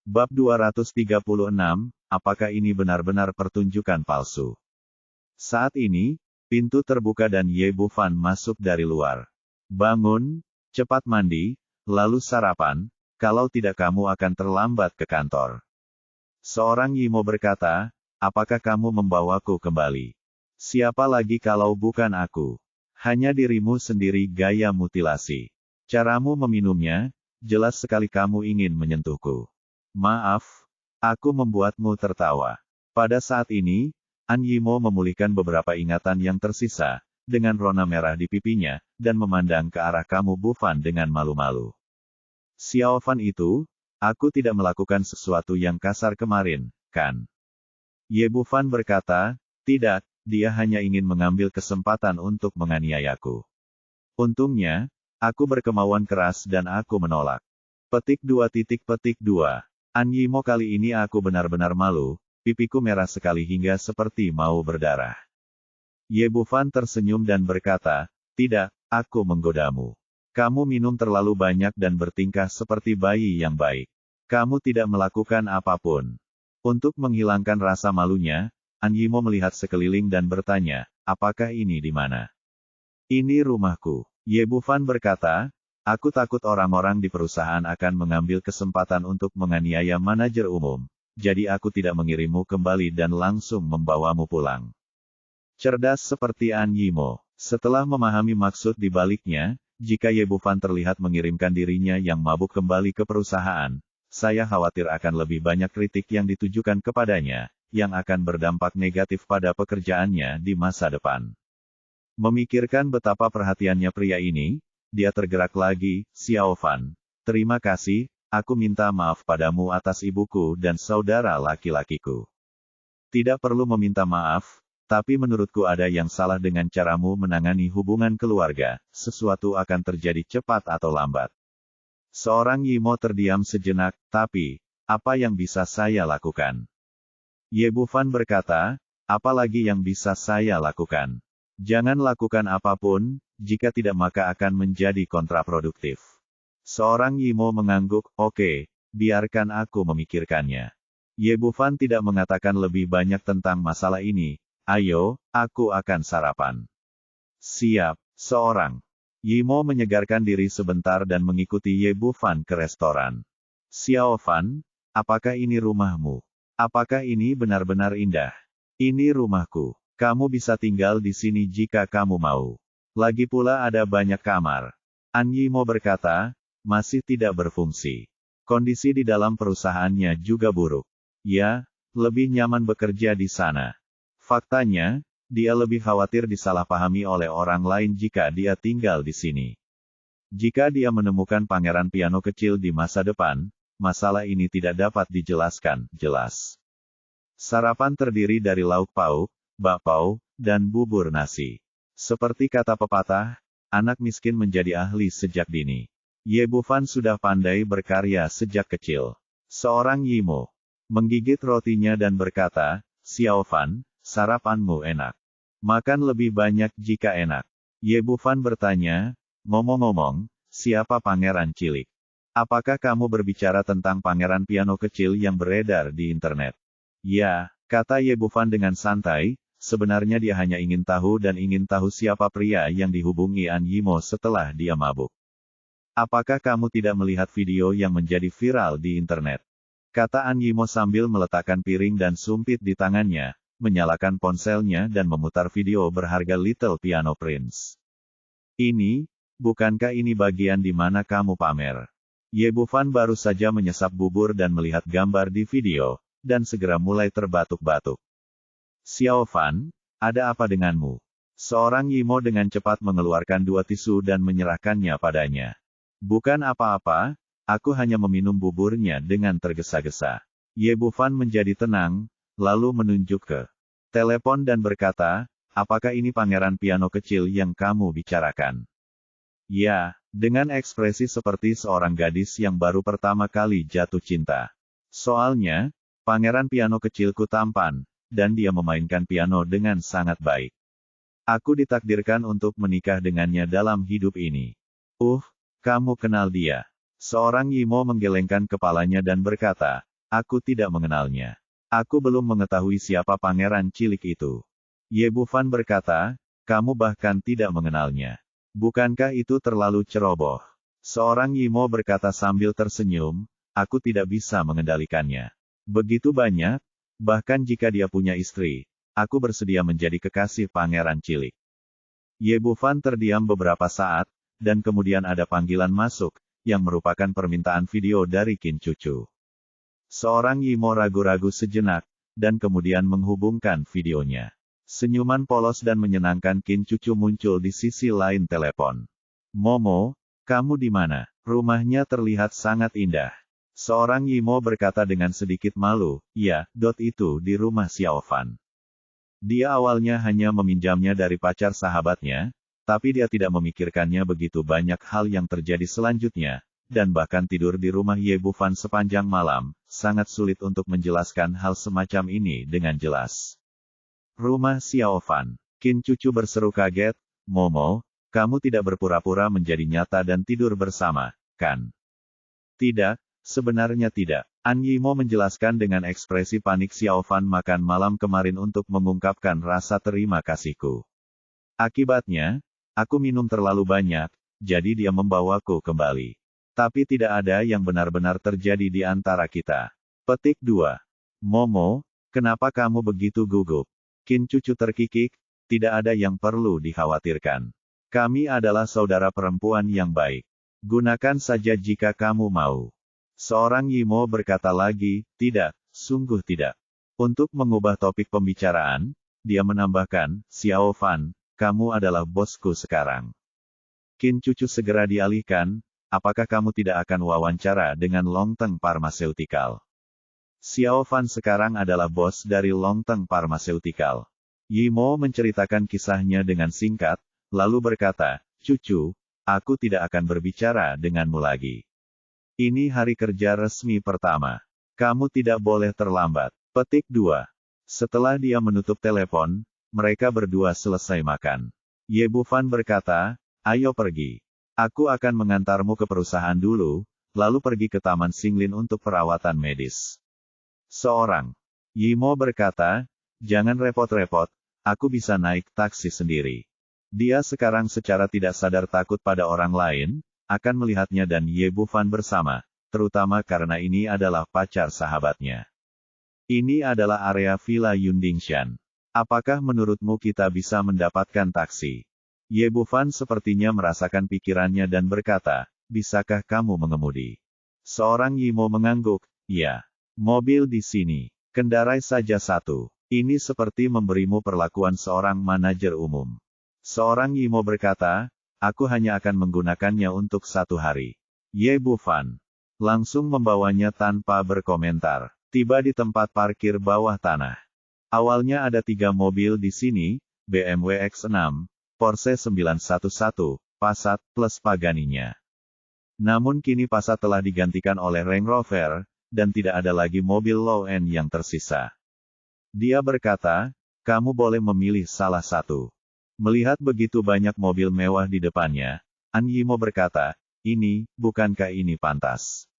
Bab 236, apakah ini benar-benar pertunjukan palsu? Saat ini, pintu terbuka dan Ye Bufan masuk dari luar. Bangun, cepat mandi, lalu sarapan, kalau tidak kamu akan terlambat ke kantor. Seorang Yimo berkata, apakah kamu membawaku kembali? Siapa lagi kalau bukan aku? Hanya dirimu sendiri gaya mutilasi. Caramu meminumnya, jelas sekali kamu ingin menyentuhku. Maaf, aku membuatmu tertawa. Pada saat ini, An Yimo memulihkan beberapa ingatan yang tersisa, dengan rona merah di pipinya, dan memandang ke arah kamu Bufan dengan malu-malu. Xiao Fan itu, aku tidak melakukan sesuatu yang kasar kemarin, kan? Ye Bufan berkata, tidak, dia hanya ingin mengambil kesempatan untuk menganiayaku. Untungnya, aku berkemauan keras dan aku menolak. Petik 2. An Yimo, kali ini aku benar-benar malu, pipiku merah sekali hingga seperti mau berdarah. Ye Bufan tersenyum dan berkata, tidak, aku menggodamu. Kamu minum terlalu banyak dan bertingkah seperti bayi yang baik. Kamu tidak melakukan apapun. Untuk menghilangkan rasa malunya, An Yimo melihat sekeliling dan bertanya, apakah ini di mana? Ini rumahku. Ye Bufan berkata, aku takut orang-orang di perusahaan akan mengambil kesempatan untuk menganiaya manajer umum, jadi aku tidak mengirimmu kembali dan langsung membawamu pulang. Cerdas seperti An Yimo. Setelah memahami maksud di baliknya, jika Ye Bufan terlihat mengirimkan dirinya yang mabuk kembali ke perusahaan, saya khawatir akan lebih banyak kritik yang ditujukan kepadanya, yang akan berdampak negatif pada pekerjaannya di masa depan. Memikirkan betapa perhatiannya pria ini, dia tergerak lagi, Xiao Fan. Terima kasih, aku minta maaf padamu atas ibuku dan saudara laki-lakiku. Tidak perlu meminta maaf, tapi menurutku ada yang salah dengan caramu menangani hubungan keluarga, sesuatu akan terjadi cepat atau lambat. Seorang Yimo terdiam sejenak, tapi, apa yang bisa saya lakukan? Ye Bufan berkata, apalagi yang bisa saya lakukan? Jangan lakukan apapun, jika tidak maka akan menjadi kontraproduktif. Seorang Yimo mengangguk, oke, biarkan aku memikirkannya. Ye Bufan tidak mengatakan lebih banyak tentang masalah ini, ayo, aku akan sarapan. Siap, seorang Yimo menyegarkan diri sebentar dan mengikuti Ye Bufan ke restoran. Xiao Fan, apakah ini rumahmu? Apakah ini benar-benar indah? Ini rumahku. Kamu bisa tinggal di sini jika kamu mau. Lagi pula ada banyak kamar. An Yimo berkata, masih tidak berfungsi. Kondisi di dalam perusahaannya juga buruk. Ya, lebih nyaman bekerja di sana. Faktanya, dia lebih khawatir disalahpahami oleh orang lain jika dia tinggal di sini. Jika dia menemukan pangeran piano kecil di masa depan, masalah ini tidak dapat dijelaskan jelas. Sarapan terdiri dari lauk pauk, bakpao, dan bubur nasi. Seperti kata pepatah, anak miskin menjadi ahli sejak dini. Ye Bufan sudah pandai berkarya sejak kecil. Seorang Yimo menggigit rotinya dan berkata, Xiao Fan, sarapanmu enak. Makan lebih banyak jika enak. Ye Bufan bertanya, ngomong-ngomong, siapa pangeran cilik? Apakah kamu berbicara tentang pangeran piano kecil yang beredar di internet? Ya, kata Ye Bufan dengan santai, sebenarnya dia hanya ingin tahu siapa pria yang dihubungi An Yimo setelah dia mabuk. Apakah kamu tidak melihat video yang menjadi viral di internet? Kata An Yimo sambil meletakkan piring dan sumpit di tangannya, menyalakan ponselnya dan memutar video berharga Little Piano Prince. Ini, bukankah ini bagian di mana kamu pamer? Ye Bufan baru saja menyesap bubur dan melihat gambar di video, dan segera mulai terbatuk-batuk. Xiao Fan, ada apa denganmu? Seorang Yimo dengan cepat mengeluarkan 2 tisu dan menyerahkannya padanya. Bukan apa-apa, aku hanya meminum buburnya dengan tergesa-gesa. Ye Bufan menjadi tenang, lalu menunjuk ke telepon dan berkata, apakah ini pangeran piano kecil yang kamu bicarakan? Ya, dengan ekspresi seperti seorang gadis yang baru pertama kali jatuh cinta. Soalnya, pangeran piano kecilku tampan, dan dia memainkan piano dengan sangat baik. Aku ditakdirkan untuk menikah dengannya dalam hidup ini. Kamu kenal dia? Seorang Yimo menggelengkan kepalanya dan berkata, Aku tidak mengenalnya. Aku belum mengetahui siapa pangeran cilik itu. Ye Bufan berkata, kamu bahkan tidak mengenalnya. Bukankah itu terlalu ceroboh? Seorang Yimo berkata sambil tersenyum, aku tidak bisa mengendalikannya. Begitu banyak, bahkan jika dia punya istri, aku bersedia menjadi kekasih pangeran cilik. Ye Bufan terdiam beberapa saat, dan kemudian ada panggilan masuk, yang merupakan permintaan video dari Qin Cucu. Seorang Yimo ragu-ragu sejenak, dan kemudian menghubungkan videonya. Senyuman polos dan menyenangkan Qin Cucu muncul di sisi lain telepon. Momo, kamu di mana? Rumahnya terlihat sangat indah. Seorang Yimo berkata dengan sedikit malu, ya, itu di rumah Xiaofan. Dia awalnya hanya meminjamnya dari pacar sahabatnya, tapi dia tidak memikirkannya begitu banyak hal yang terjadi selanjutnya, dan bahkan tidur di rumah Ye Bufan sepanjang malam, sangat sulit untuk menjelaskan hal semacam ini dengan jelas. Rumah Xiaofan. Qin Cucu berseru kaget, Momo, kamu tidak berpura-pura menjadi nyata dan tidur bersama, kan? Tidak, sebenarnya tidak. An Yimo menjelaskan dengan ekspresi panik Xiaofan makan malam kemarin untuk mengungkapkan rasa terima kasihku. Akibatnya, aku minum terlalu banyak, jadi dia membawaku kembali. Tapi tidak ada yang benar-benar terjadi di antara kita. Petik 2. Momo, kenapa kamu begitu gugup? Qin Cucu terkikik, tidak ada yang perlu dikhawatirkan. Kami adalah saudara perempuan yang baik. Gunakan saja jika kamu mau. Seorang Yimo berkata lagi, tidak, sungguh tidak. Untuk mengubah topik pembicaraan, dia menambahkan, Xiaofan, kamu adalah bosku sekarang. Qin Cucu segera dialihkan, apakah kamu tidak akan wawancara dengan Longteng Pharmaceutical? Xiaofan sekarang adalah bos dari Longteng Pharmaceutical. Yimo menceritakan kisahnya dengan singkat, lalu berkata, Cucu, aku tidak akan berbicara denganmu lagi. Ini hari kerja resmi pertama. Kamu tidak boleh terlambat. Petik 2. Setelah dia menutup telepon, mereka berdua selesai makan. Ye Bufan berkata, ayo pergi. Aku akan mengantarmu ke perusahaan dulu, lalu pergi ke Taman Xinglin untuk perawatan medis. Seorang Yimo berkata, jangan repot-repot, aku bisa naik taksi sendiri. Dia sekarang secara tidak sadar takut pada orang lain, akan melihatnya dan Ye Bufan bersama, terutama karena ini adalah pacar sahabatnya. Ini adalah area Villa Yundingshan. Apakah menurutmu kita bisa mendapatkan taksi? Ye Bufan sepertinya merasakan pikirannya dan berkata, bisakah kamu mengemudi? Seorang Yimo mengangguk, ya. Mobil di sini. Kendarai saja satu. Ini seperti memberimu perlakuan seorang manajer umum. Seorang Yimo berkata, aku hanya akan menggunakannya untuk 1 hari. Ye Bufan langsung membawanya tanpa berkomentar. Tiba di tempat parkir bawah tanah. Awalnya ada 3 mobil di sini, BMW X6, Porsche 911, Passat, plus Pagani-nya. Namun kini Passat telah digantikan oleh Range Rover, dan tidak ada lagi mobil low-end yang tersisa. Dia berkata, kamu boleh memilih salah satu. Melihat begitu banyak mobil mewah di depannya, An Yimo berkata, bukankah ini pantas?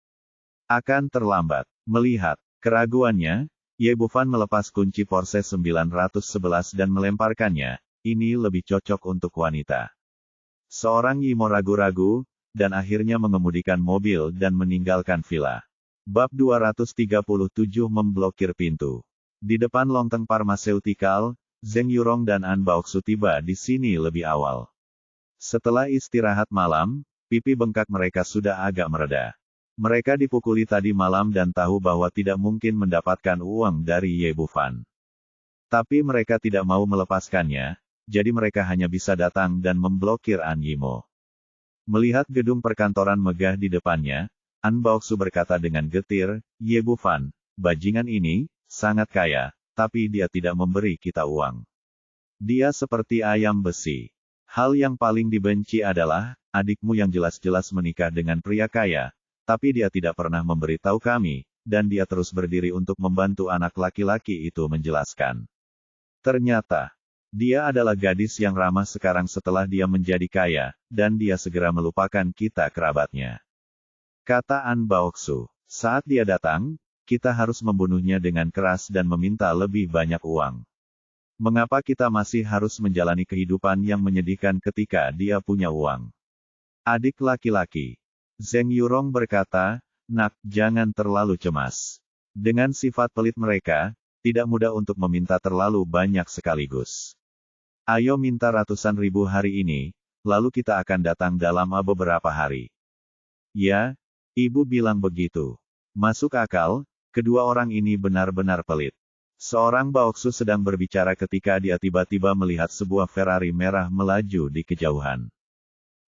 Akan terlambat. Melihat keraguannya, Ye Bufan melepas kunci Porsche 911 dan melemparkannya, ini lebih cocok untuk wanita. Seorang Yimo ragu-ragu, dan akhirnya mengemudikan mobil dan meninggalkan villa. Bab 237 memblokir pintu. Di depan Longteng Pharmaceutical, Zheng Yurong dan An Baoxu tiba di sini lebih awal. Setelah istirahat malam, pipi bengkak mereka sudah agak mereda. Mereka dipukuli tadi malam dan tahu bahwa tidak mungkin mendapatkan uang dari Ye Bufan. Tapi mereka tidak mau melepaskannya, jadi mereka hanya bisa datang dan memblokir An Yimo. Melihat gedung perkantoran megah di depannya, An Baoxu berkata dengan getir, Ye Bufan, bajingan ini, sangat kaya, tapi dia tidak memberi kita uang. Dia seperti ayam besi. Hal yang paling dibenci adalah, adikmu yang jelas-jelas menikah dengan pria kaya, tapi dia tidak pernah memberitahu kami, dan dia terus berdiri untuk membantu anak laki-laki itu menjelaskan. Ternyata, dia adalah gadis yang ramah sekarang setelah dia menjadi kaya, dan dia segera melupakan kita kerabatnya. Kata An Baoxu. Saat dia datang, kita harus membunuhnya dengan keras dan meminta lebih banyak uang. Mengapa kita masih harus menjalani kehidupan yang menyedihkan ketika dia punya uang? Adik laki-laki. Zheng Yurong berkata, "Nak, jangan terlalu cemas. Dengan sifat pelit mereka, tidak mudah untuk meminta terlalu banyak sekaligus. Ayo minta ratusan ribu hari ini, lalu kita akan datang dalam beberapa hari." Ya, ibu bilang begitu. Masuk akal, kedua orang ini benar-benar pelit. Seorang Baoksu sedang berbicara ketika dia tiba-tiba melihat sebuah Ferrari merah melaju di kejauhan.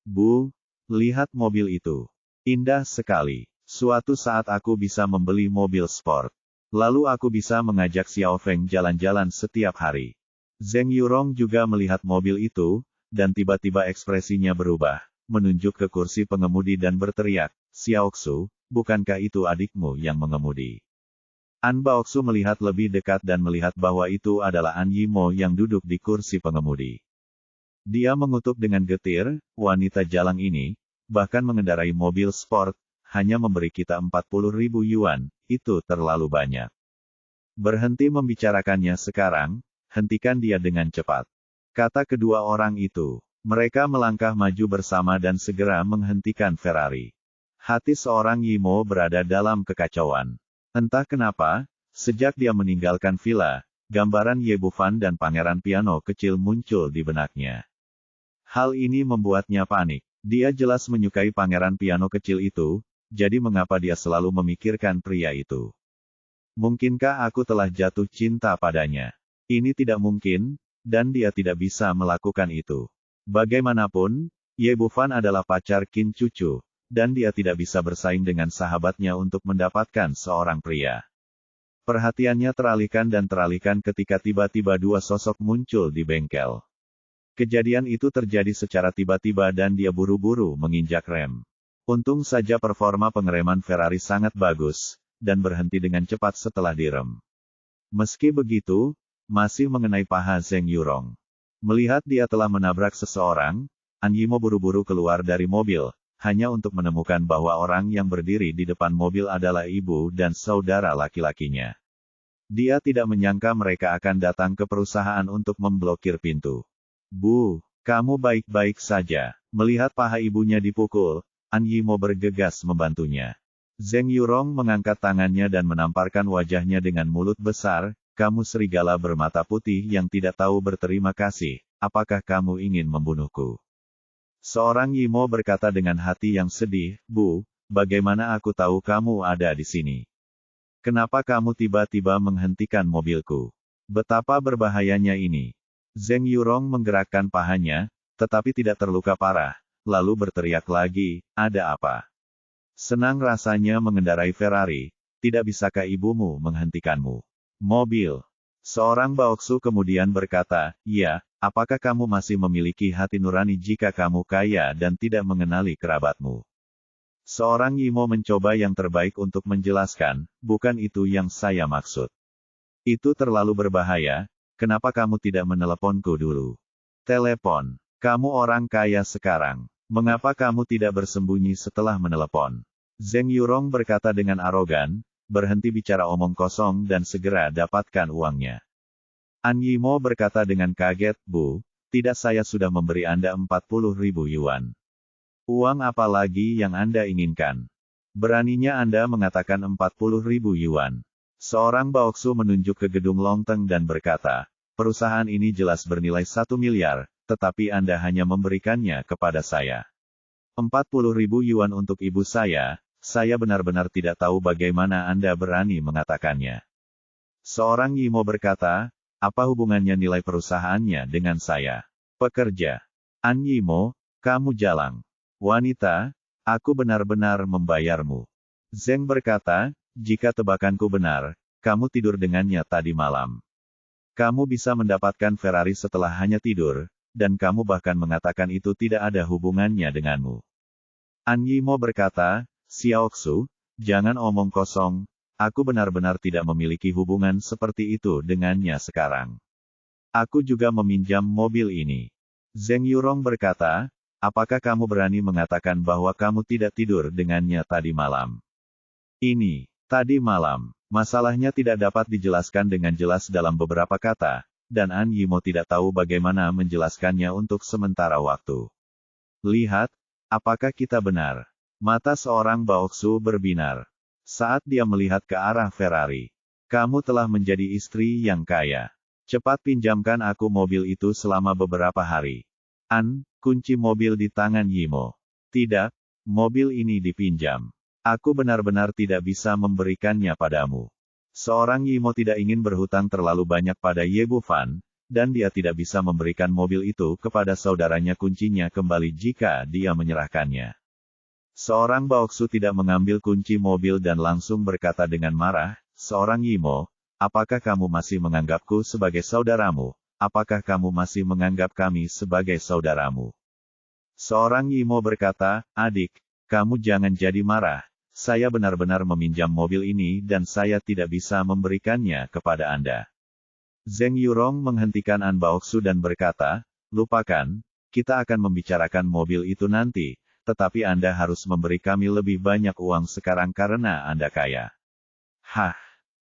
"Bu, lihat mobil itu. Indah sekali. Suatu saat aku bisa membeli mobil sport. Lalu aku bisa mengajak Xiao Feng jalan-jalan setiap hari." Zheng Yurong juga melihat mobil itu, dan tiba-tiba ekspresinya berubah, menunjuk ke kursi pengemudi dan berteriak, "Xiaoxu, bukankah itu adikmu yang mengemudi?" An Baoksu melihat lebih dekat dan melihat bahwa itu adalah An Yimo yang duduk di kursi pengemudi. Dia mengutuk dengan getir, "Wanita jalang ini, bahkan mengendarai mobil sport, hanya memberi kita 40.000 yuan, itu terlalu banyak. Berhenti membicarakannya sekarang, hentikan dia dengan cepat." Kata kedua orang itu. Mereka melangkah maju bersama dan segera menghentikan Ferrari. Hati seorang Yimo berada dalam kekacauan. Entah kenapa, sejak dia meninggalkan villa, gambaran Ye Bufan dan pangeran piano kecil muncul di benaknya. Hal ini membuatnya panik. Dia jelas menyukai pangeran piano kecil itu, jadi mengapa dia selalu memikirkan pria itu? Mungkinkah aku telah jatuh cinta padanya? Ini tidak mungkin, dan dia tidak bisa melakukan itu. Bagaimanapun, Ye Bufan adalah pacar Qin Cucu, dan dia tidak bisa bersaing dengan sahabatnya untuk mendapatkan seorang pria. Perhatiannya teralihkan ketika tiba-tiba dua sosok muncul di bengkel. Kejadian itu terjadi secara tiba-tiba dan dia buru-buru menginjak rem. Untung saja performa pengereman Ferrari sangat bagus, dan berhenti dengan cepat setelah direm. Meski begitu, masih mengenai paha Zheng Yurong. Melihat dia telah menabrak seseorang, An Yimo buru-buru keluar dari mobil, hanya untuk menemukan bahwa orang yang berdiri di depan mobil adalah ibu dan saudara laki-lakinya. Dia tidak menyangka mereka akan datang ke perusahaan untuk memblokir pintu. "Bu, kamu baik-baik saja." Melihat paha ibunya dipukul, An Yimo bergegas membantunya. Zheng Yurong mengangkat tangannya dan menamparkan wajahnya dengan mulut besar, "Kamu serigala bermata putih yang tidak tahu berterima kasih, apakah kamu ingin membunuhku?" Seorang Yimo berkata dengan hati yang sedih, "Bu, bagaimana aku tahu kamu ada di sini? Kenapa kamu tiba-tiba menghentikan mobilku? Betapa berbahayanya ini." Zheng Yurong menggerakkan pahanya, tetapi tidak terluka parah, lalu berteriak lagi, "Ada apa? Senang rasanya mengendarai Ferrari, tidak bisakah ibumu menghentikanmu?" "Mobil." Seorang Baoksu kemudian berkata, "Ya, apakah kamu masih memiliki hati nurani jika kamu kaya dan tidak mengenali kerabatmu?" Seorang Yimo mencoba yang terbaik untuk menjelaskan, "Bukan itu yang saya maksud. Itu terlalu berbahaya, kenapa kamu tidak meneleponku dulu?" "Telepon? Kamu orang kaya sekarang. Mengapa kamu tidak bersembunyi setelah menelepon?" Zheng Yurong berkata dengan arogan, "Berhenti bicara omong kosong dan segera dapatkan uangnya." An Yimo berkata dengan kaget, "Bu, tidak, saya sudah memberi Anda 40.000 yuan. Uang apa lagi yang Anda inginkan? Beraninya Anda mengatakan 40.000 yuan." Seorang Baoksu menunjuk ke gedung Longteng dan berkata, "Perusahaan ini jelas bernilai 1 miliar, tetapi Anda hanya memberikannya kepada saya. 40.000 yuan untuk ibu saya benar-benar tidak tahu bagaimana Anda berani mengatakannya." Seorang Yimo berkata, "Apa hubungannya nilai perusahaannya dengan saya? Pekerja." "An Yimo, kamu jalang. Wanita, aku benar-benar membayarmu." Zheng berkata, "Jika tebakanku benar, kamu tidur dengannya tadi malam. Kamu bisa mendapatkan Ferrari setelah hanya tidur, dan kamu bahkan mengatakan itu tidak ada hubungannya denganmu." An Yimo berkata, "Xiaoxu, jangan omong kosong, aku benar-benar tidak memiliki hubungan seperti itu dengannya sekarang. Aku juga meminjam mobil ini." Zheng Yurong berkata, "Apakah kamu berani mengatakan bahwa kamu tidak tidur dengannya tadi malam?" "Ini, tadi malam." Masalahnya tidak dapat dijelaskan dengan jelas dalam beberapa kata, dan An Yimo tidak tahu bagaimana menjelaskannya untuk sementara waktu. Lihat, apakah kita benar? Mata seorang Baoksu berbinar. Saat dia melihat ke arah Ferrari. Kamu telah menjadi istri yang kaya. Cepat pinjamkan aku mobil itu selama beberapa hari. An, kunci mobil di tangan Yimo. Tidak, mobil ini dipinjam. Aku benar-benar tidak bisa memberikannya padamu. Seorang Yimo tidak ingin berhutang terlalu banyak pada Ye Bufan, dan dia tidak bisa memberikan mobil itu kepada saudaranya kuncinya kembali jika dia menyerahkannya. Seorang Baoksu tidak mengambil kunci mobil dan langsung berkata dengan marah, seorang Yimo, apakah kamu masih menganggapku sebagai saudaramu? Apakah kamu masih menganggap kami sebagai saudaramu? Seorang Yimo berkata, adik, kamu jangan jadi marah. Saya benar-benar meminjam mobil ini dan saya tidak bisa memberikannya kepada Anda. Zheng Yurong menghentikan An Baoksu dan berkata, lupakan, kita akan membicarakan mobil itu nanti, tetapi Anda harus memberi kami lebih banyak uang sekarang karena Anda kaya. Hah!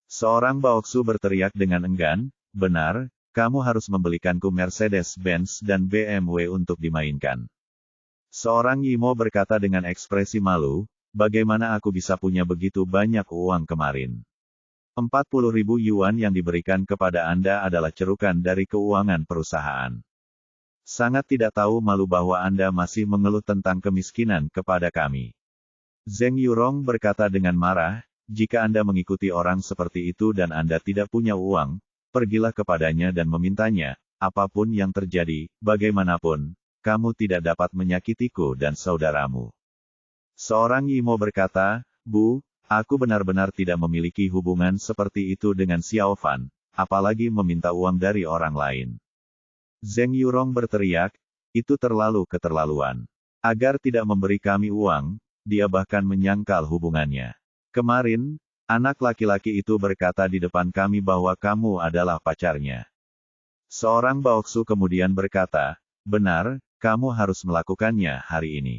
Seorang Baoksu berteriak dengan enggan, benar, kamu harus membelikanku Mercedes-Benz dan BMW untuk dimainkan. Seorang Yimo berkata dengan ekspresi malu, bagaimana aku bisa punya begitu banyak uang kemarin? 40.000 yuan yang diberikan kepada Anda adalah cerukan dari keuangan perusahaan. Sangat tidak tahu malu bahwa Anda masih mengeluh tentang kemiskinan kepada kami. Zheng Yurong berkata dengan marah, jika Anda mengikuti orang seperti itu dan Anda tidak punya uang, pergilah kepadanya dan memintanya, apapun yang terjadi, bagaimanapun, kamu tidak dapat menyakitiku dan saudaramu. Seorang Yimo berkata, Bu, aku benar-benar tidak memiliki hubungan seperti itu dengan Xiao Fan, apalagi meminta uang dari orang lain. Zheng Yurong berteriak, itu terlalu keterlaluan. Agar tidak memberi kami uang, dia bahkan menyangkal hubungannya. Kemarin, anak laki-laki itu berkata di depan kami bahwa kamu adalah pacarnya. Seorang Baoksu kemudian berkata, benar, kamu harus melakukannya hari ini.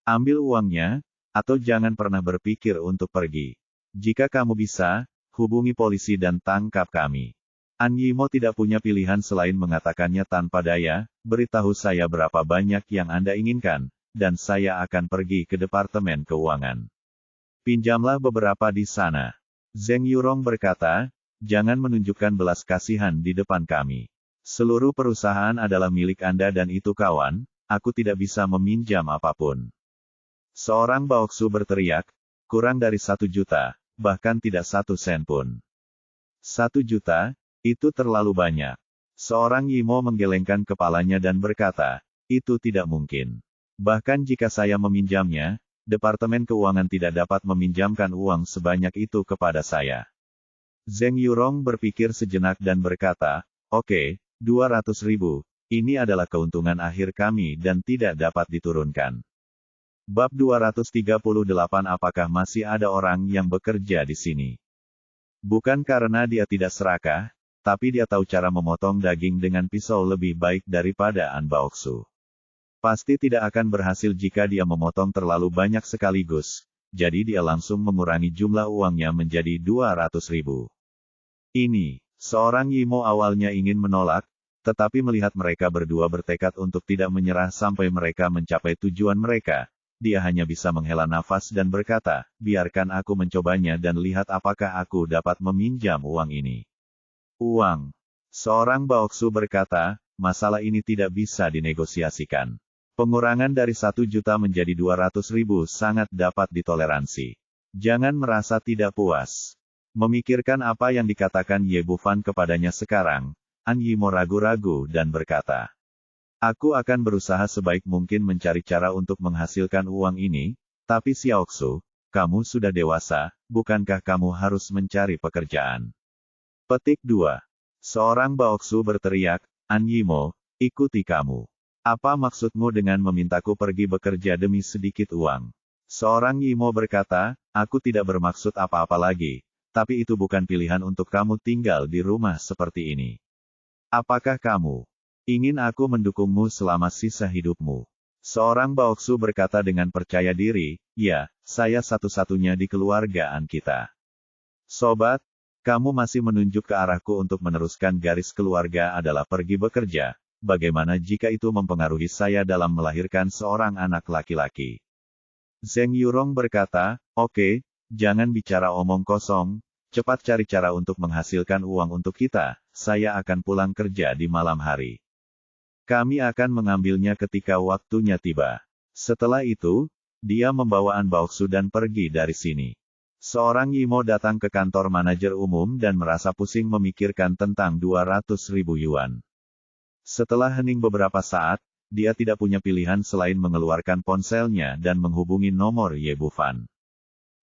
Ambil uangnya, atau jangan pernah berpikir untuk pergi. Jika kamu bisa, hubungi polisi dan tangkap kami. An Yimo tidak punya pilihan selain mengatakannya tanpa daya, beritahu saya berapa banyak yang Anda inginkan, dan saya akan pergi ke Departemen Keuangan. Pinjamlah beberapa di sana. Zheng Yurong berkata, jangan menunjukkan belas kasihan di depan kami. Seluruh perusahaan adalah milik Anda dan itu kawan, aku tidak bisa meminjam apapun. Seorang Baoksu berteriak, kurang dari 1 juta, bahkan tidak 1 sen pun. 1 juta, itu terlalu banyak. Seorang Yimo menggelengkan kepalanya dan berkata, itu tidak mungkin. Bahkan jika saya meminjamnya, Departemen Keuangan tidak dapat meminjamkan uang sebanyak itu kepada saya. Zheng Yurong berpikir sejenak dan berkata, oke, 200.000, ini adalah keuntungan akhir kami dan tidak dapat diturunkan. Bab 238 Apakah masih ada orang yang bekerja di sini? Bukan karena dia tidak serakah, tapi dia tahu cara memotong daging dengan pisau lebih baik daripada An Baoksu. Pasti tidak akan berhasil jika dia memotong terlalu banyak sekaligus, jadi dia langsung mengurangi jumlah uangnya menjadi 200.000. Ini, seorang Yimo awalnya ingin menolak, tetapi melihat mereka berdua bertekad untuk tidak menyerah sampai mereka mencapai tujuan mereka, dia hanya bisa menghela nafas dan berkata, biarkan aku mencobanya dan lihat apakah aku dapat meminjam uang ini. Uang. Seorang Baoksu berkata, masalah ini tidak bisa dinegosiasikan. Pengurangan dari 1 juta menjadi 200.000 sangat dapat ditoleransi. Jangan merasa tidak puas. Memikirkan apa yang dikatakan Ye Bufan kepadanya sekarang, An Yimo ragu-ragu dan berkata, aku akan berusaha sebaik mungkin mencari cara untuk menghasilkan uang ini, tapi Xiaoxu, kamu sudah dewasa, bukankah kamu harus mencari pekerjaan? Petik 2. Seorang Baoksu berteriak, An Yimo, ikuti kamu. Apa maksudmu dengan memintaku pergi bekerja demi sedikit uang? Seorang Yimo berkata, aku tidak bermaksud apa-apa lagi, tapi itu bukan pilihan untuk kamu tinggal di rumah seperti ini. Apakah kamu ingin aku mendukungmu selama sisa hidupmu? Seorang Baoksu berkata dengan percaya diri, ya, saya satu-satunya di keluargaan kita. Sobat, kamu masih menunjuk ke arahku untuk meneruskan garis keluarga adalah pergi bekerja. Bagaimana jika itu mempengaruhi saya dalam melahirkan seorang anak laki-laki? Zheng Yurong berkata, oke, jangan bicara omong kosong, cepat cari cara untuk menghasilkan uang untuk kita, saya akan pulang kerja di malam hari. Kami akan mengambilnya ketika waktunya tiba. Setelah itu, dia membawa An Baoxu dan pergi dari sini. Seorang Yimo datang ke kantor manajer umum dan merasa pusing memikirkan tentang 200.000 yuan. Setelah hening beberapa saat, dia tidak punya pilihan selain mengeluarkan ponselnya dan menghubungi nomor Ye Bufan.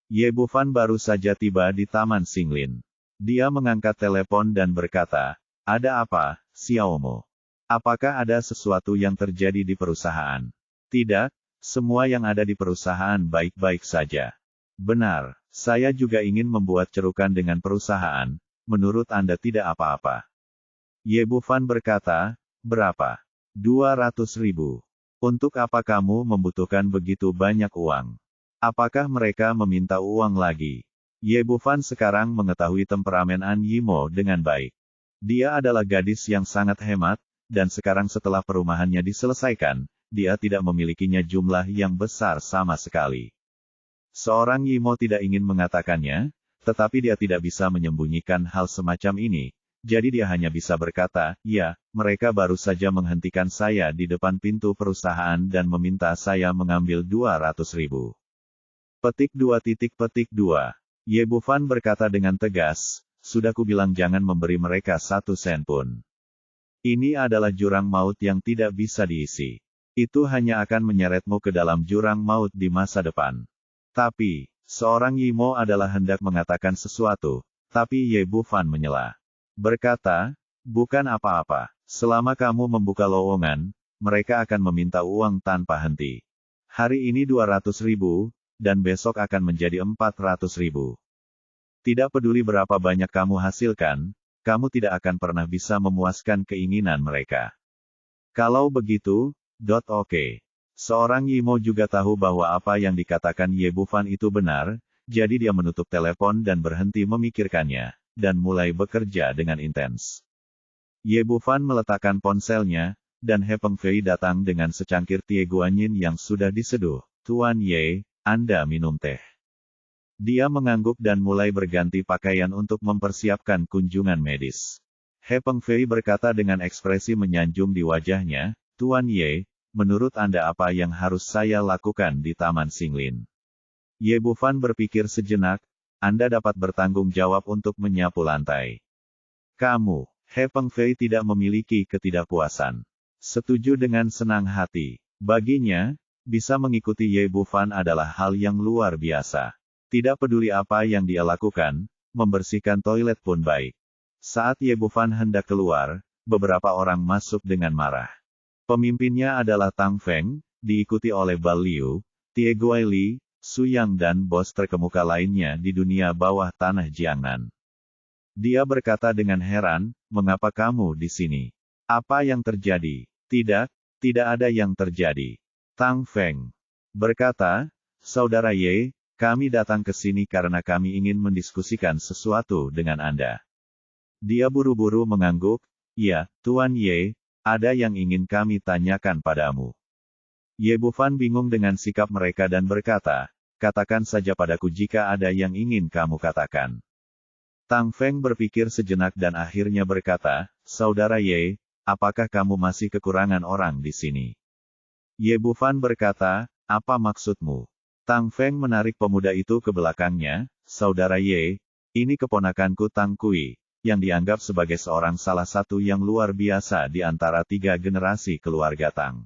Ye Bufan baru saja tiba di Taman Xinglin. Dia mengangkat telepon dan berkata, ada apa, Xiaomo? Apakah ada sesuatu yang terjadi di perusahaan? Tidak, semua yang ada di perusahaan baik-baik saja. Benar, saya juga ingin membuat cerukan dengan perusahaan, menurut Anda tidak apa-apa. Ye Bufan berkata, berapa? 200.000. Untuk apa kamu membutuhkan begitu banyak uang? Apakah mereka meminta uang lagi? Ye Bufan sekarang mengetahui temperamen An Yimo dengan baik. Dia adalah gadis yang sangat hemat, dan sekarang setelah perumahannya diselesaikan, dia tidak memilikinya jumlah yang besar sama sekali. Seorang Yimo tidak ingin mengatakannya, tetapi dia tidak bisa menyembunyikan hal semacam ini. Jadi dia hanya bisa berkata, ya, mereka baru saja menghentikan saya di depan pintu perusahaan dan meminta saya mengambil 200.000. Petik 2. Ye Bufan berkata dengan tegas, sudah kubilang jangan memberi mereka 1 sen pun. Ini adalah jurang maut yang tidak bisa diisi. Itu hanya akan menyeretmu ke dalam jurang maut di masa depan. Tapi, seorang Yimo adalah hendak mengatakan sesuatu, tapi Ye Bufan menyela. Berkata, bukan apa-apa, selama kamu membuka lowongan, mereka akan meminta uang tanpa henti. Hari ini 200.000, dan besok akan menjadi 400.000. Tidak peduli berapa banyak kamu hasilkan, kamu tidak akan pernah bisa memuaskan keinginan mereka. Kalau begitu, oke. Seorang Yimo juga tahu bahwa apa yang dikatakan Ye Bufan itu benar, jadi dia menutup telepon dan berhenti memikirkannya, dan mulai bekerja dengan intens. Ye Bufan meletakkan ponselnya, dan He Pengfei datang dengan secangkir tie guanyin yang sudah diseduh. Tuan Ye, Anda minum teh. Dia mengangguk dan mulai berganti pakaian untuk mempersiapkan kunjungan medis. He Pengfei berkata dengan ekspresi menyanjung di wajahnya, Tuan Ye, menurut Anda apa yang harus saya lakukan di Taman Xinglin? Ye Bufan berpikir sejenak, Anda dapat bertanggung jawab untuk menyapu lantai. Kamu, He Pengfei tidak memiliki ketidakpuasan. Setuju dengan senang hati. Baginya, bisa mengikuti Ye Bufan adalah hal yang luar biasa. Tidak peduli apa yang dia lakukan, membersihkan toilet pun baik. Saat Ye Bufan hendak keluar, beberapa orang masuk dengan marah. Pemimpinnya adalah Tang Feng, diikuti oleh Bal Liu, Tie Guili, Su Yang dan bos terkemuka lainnya di dunia bawah tanah Jiangnan. Dia berkata dengan heran, mengapa kamu di sini? Apa yang terjadi? Tidak ada yang terjadi. Tang Feng berkata, Saudara Ye, kami datang ke sini karena kami ingin mendiskusikan sesuatu dengan Anda. Dia buru-buru mengangguk, ya, Tuan Ye, ada yang ingin kami tanyakan padamu. Ye Bufan bingung dengan sikap mereka dan berkata, katakan saja padaku jika ada yang ingin kamu katakan. Tang Feng berpikir sejenak dan akhirnya berkata, Saudara Ye, apakah kamu masih kekurangan orang di sini? Ye Bufan berkata, apa maksudmu? Tang Feng menarik pemuda itu ke belakangnya, Saudara Ye, ini keponakanku Tang Kui, yang dianggap sebagai seorang salah satu yang luar biasa di antara 3 generasi keluarga Tang.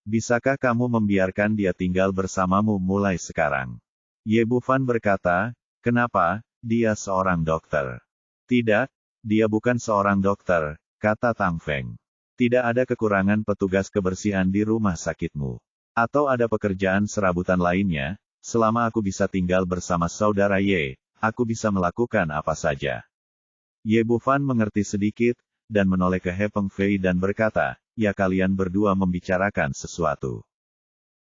Bisakah kamu membiarkan dia tinggal bersamamu mulai sekarang? Ye Bufan berkata, kenapa, dia seorang dokter. Tidak, dia bukan seorang dokter, kata Tang Feng. Tidak ada kekurangan petugas kebersihan di rumah sakitmu. Atau ada pekerjaan serabutan lainnya, selama aku bisa tinggal bersama Saudara Ye, aku bisa melakukan apa saja. Ye Bufan mengerti sedikit, dan menoleh ke He Pengfei dan berkata, ya kalian berdua membicarakan sesuatu.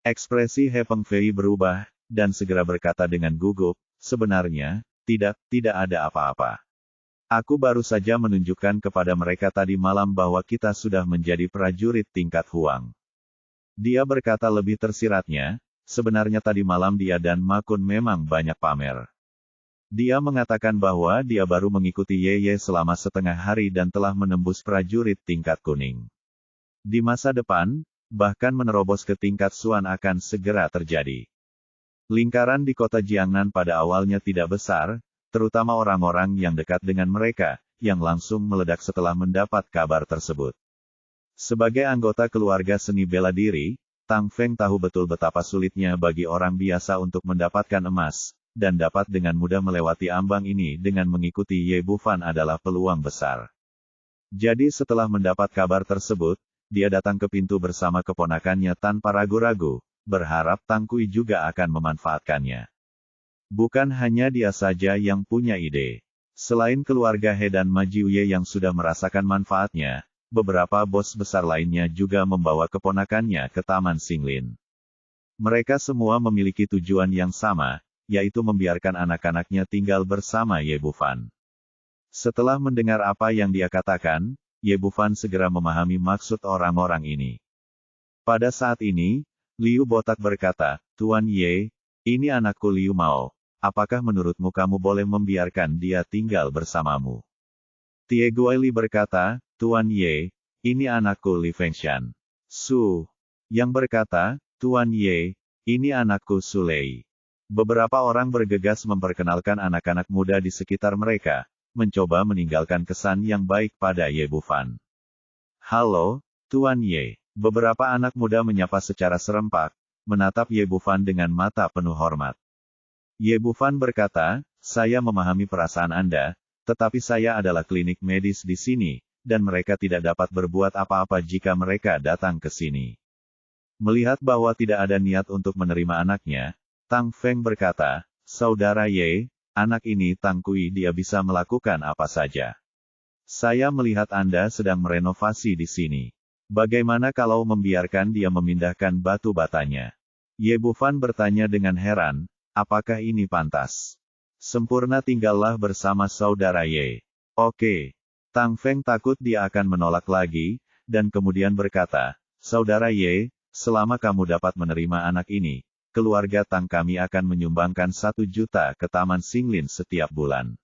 Ekspresi He Pengfei berubah, dan segera berkata dengan gugup, sebenarnya, tidak ada apa-apa. Aku baru saja menunjukkan kepada mereka tadi malam bahwa kita sudah menjadi prajurit tingkat Huang. Dia berkata lebih tersiratnya, sebenarnya tadi malam dia dan Ma Kun memang banyak pamer. Dia mengatakan bahwa dia baru mengikuti Ye selama setengah hari dan telah menembus prajurit tingkat kuning. Di masa depan, bahkan menerobos ke tingkat Xuan akan segera terjadi. Lingkaran di kota Jiangnan pada awalnya tidak besar, terutama orang-orang yang dekat dengan mereka, yang langsung meledak setelah mendapat kabar tersebut. Sebagai anggota keluarga seni bela diri, Tang Feng tahu betul betapa sulitnya bagi orang biasa untuk mendapatkan emas, dan dapat dengan mudah melewati ambang ini dengan mengikuti Ye Bufan adalah peluang besar. Jadi setelah mendapat kabar tersebut, dia datang ke pintu bersama keponakannya tanpa ragu-ragu, berharap Tang Kui juga akan memanfaatkannya. Bukan hanya dia saja yang punya ide. Selain keluarga He dan Ma Jiuye yang sudah merasakan manfaatnya, beberapa bos besar lainnya juga membawa keponakannya ke Taman Xinglin. Mereka semua memiliki tujuan yang sama, yaitu membiarkan anak-anaknya tinggal bersama Ye Bufan. Setelah mendengar apa yang dia katakan, Ye Bufan segera memahami maksud orang-orang ini. Pada saat ini, Liu Botak berkata, "Tuan Ye, ini anakku Liu Mao. Apakah menurutmu kamu boleh membiarkan dia tinggal bersamamu?" Tie Guili berkata, "Tuan Ye, ini anakku Li Fengshan." Su yang berkata, "Tuan Ye, ini anakku Su Lei." Beberapa orang bergegas memperkenalkan anak-anak muda di sekitar mereka, mencoba meninggalkan kesan yang baik pada Ye Bufan. "Halo, Tuan Ye." Beberapa anak muda menyapa secara serempak, menatap Ye Bufan dengan mata penuh hormat. Ye Bufan berkata, "Saya memahami perasaan Anda, tetapi saya adalah klinik medis di sini, dan mereka tidak dapat berbuat apa-apa jika mereka datang ke sini." Melihat bahwa tidak ada niat untuk menerima anaknya, Tang Feng berkata, "Saudara Ye, anak ini Tang Kui dia bisa melakukan apa saja. Saya melihat Anda sedang merenovasi di sini. Bagaimana kalau membiarkan dia memindahkan batu batanya?" Ye Bufan bertanya dengan heran, "Apakah ini pantas? Sempurna tinggallah bersama saudara Ye." "Oke." Tang Feng takut dia akan menolak lagi, dan kemudian berkata, "Saudara Ye, selama kamu dapat menerima anak ini, keluarga Tang kami akan menyumbangkan 1 juta ke Taman Xinglin setiap bulan."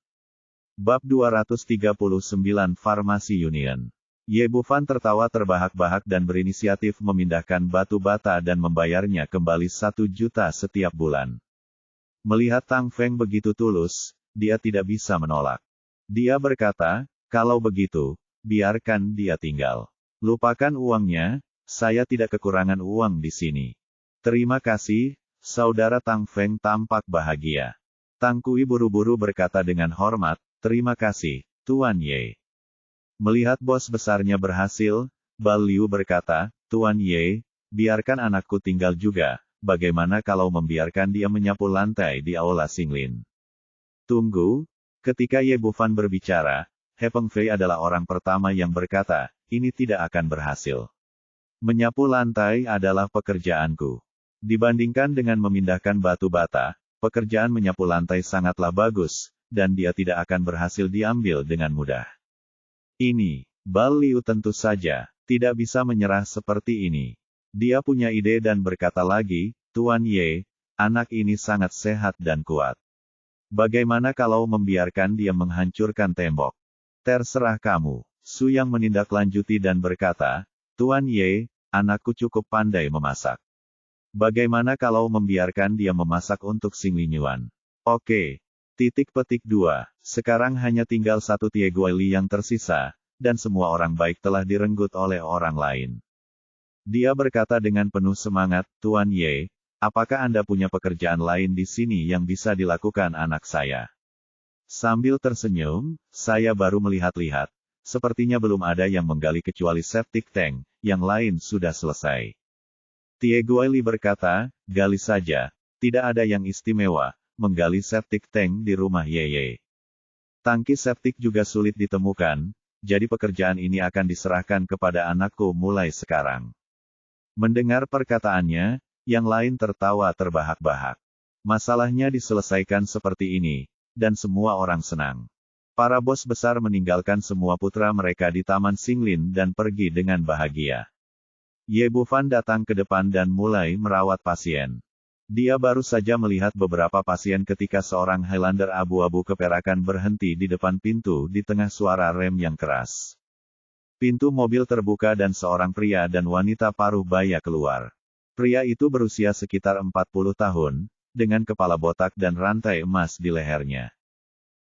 Bab 239 Farmasi Union. Ye Bufan tertawa terbahak-bahak dan berinisiatif memindahkan batu bata dan membayarnya kembali 1 juta setiap bulan. Melihat Tang Feng begitu tulus, dia tidak bisa menolak. Dia berkata, "Kalau begitu, biarkan dia tinggal. Lupakan uangnya, saya tidak kekurangan uang di sini." "Terima kasih." Saudara Tang Feng tampak bahagia. Tang Kui buru-buru berkata dengan hormat, "Terima kasih, Tuan Ye." Melihat bos besarnya berhasil, Bal Liu berkata, "Tuan Ye, biarkan anakku tinggal juga, bagaimana kalau membiarkan dia menyapu lantai di Aula Xinglin?" "Tunggu." Ketika Ye Bufan berbicara, He Pengfei adalah orang pertama yang berkata, "Ini tidak akan berhasil. Menyapu lantai adalah pekerjaanku. Dibandingkan dengan memindahkan batu bata, pekerjaan menyapu lantai sangatlah bagus, dan dia tidak akan berhasil diambil dengan mudah." Ini, Bal Liu tentu saja, tidak bisa menyerah seperti ini. Dia punya ide dan berkata lagi, "Tuan Ye, anak ini sangat sehat dan kuat. Bagaimana kalau membiarkan dia menghancurkan tembok?" "Terserah kamu." Su yang menindaklanjuti dan berkata, "Tuan Ye, anakku cukup pandai memasak. Bagaimana kalau membiarkan dia memasak untuk Xing Linyuan?" "Oke." Titik petik 2. Sekarang hanya tinggal 1 Tie Guili yang tersisa, dan semua orang baik telah direnggut oleh orang lain. Dia berkata dengan penuh semangat, "Tuan Ye, apakah Anda punya pekerjaan lain di sini yang bisa dilakukan anak saya?" Sambil tersenyum, "Saya baru melihat-lihat. Sepertinya belum ada yang menggali kecuali septic tank, yang lain sudah selesai." Tie Guili berkata, "Gali saja. Tidak ada yang istimewa, menggali septic tank di rumah Ye. Tangki septik juga sulit ditemukan, jadi pekerjaan ini akan diserahkan kepada anakku mulai sekarang." Mendengar perkataannya, yang lain tertawa terbahak-bahak. Masalahnya diselesaikan seperti ini, dan semua orang senang. Para bos besar meninggalkan semua putra mereka di Taman Xinglin dan pergi dengan bahagia. Ye Bufan datang ke depan dan mulai merawat pasien. Dia baru saja melihat beberapa pasien ketika seorang Highlander abu-abu keperakan berhenti di depan pintu di tengah suara rem yang keras. Pintu mobil terbuka dan seorang pria dan wanita paruh baya keluar. Pria itu berusia sekitar 40 tahun, dengan kepala botak dan rantai emas di lehernya.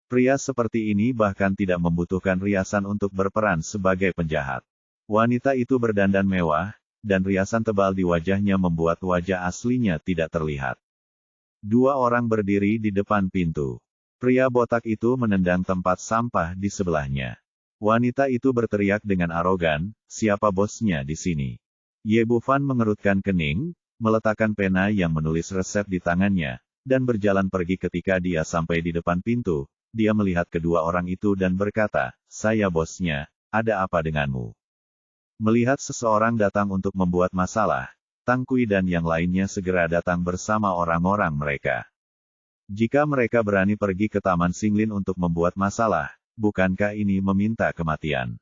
Pria seperti ini bahkan tidak membutuhkan riasan untuk berperan sebagai penjahat. Wanita itu berdandan mewah, dan riasan tebal di wajahnya membuat wajah aslinya tidak terlihat. Dua orang berdiri di depan pintu. Pria botak itu menendang tempat sampah di sebelahnya. Wanita itu berteriak dengan arogan, "Siapa bosnya di sini?" Ye Bufan mengerutkan kening, meletakkan pena yang menulis resep di tangannya, dan berjalan pergi. Ketika dia sampai di depan pintu, dia melihat kedua orang itu dan berkata, "Saya bosnya, ada apa denganmu?" Melihat seseorang datang untuk membuat masalah, Tang Kui dan yang lainnya segera datang bersama orang-orang mereka. Jika mereka berani pergi ke Taman Xinglin untuk membuat masalah, bukankah ini meminta kematian?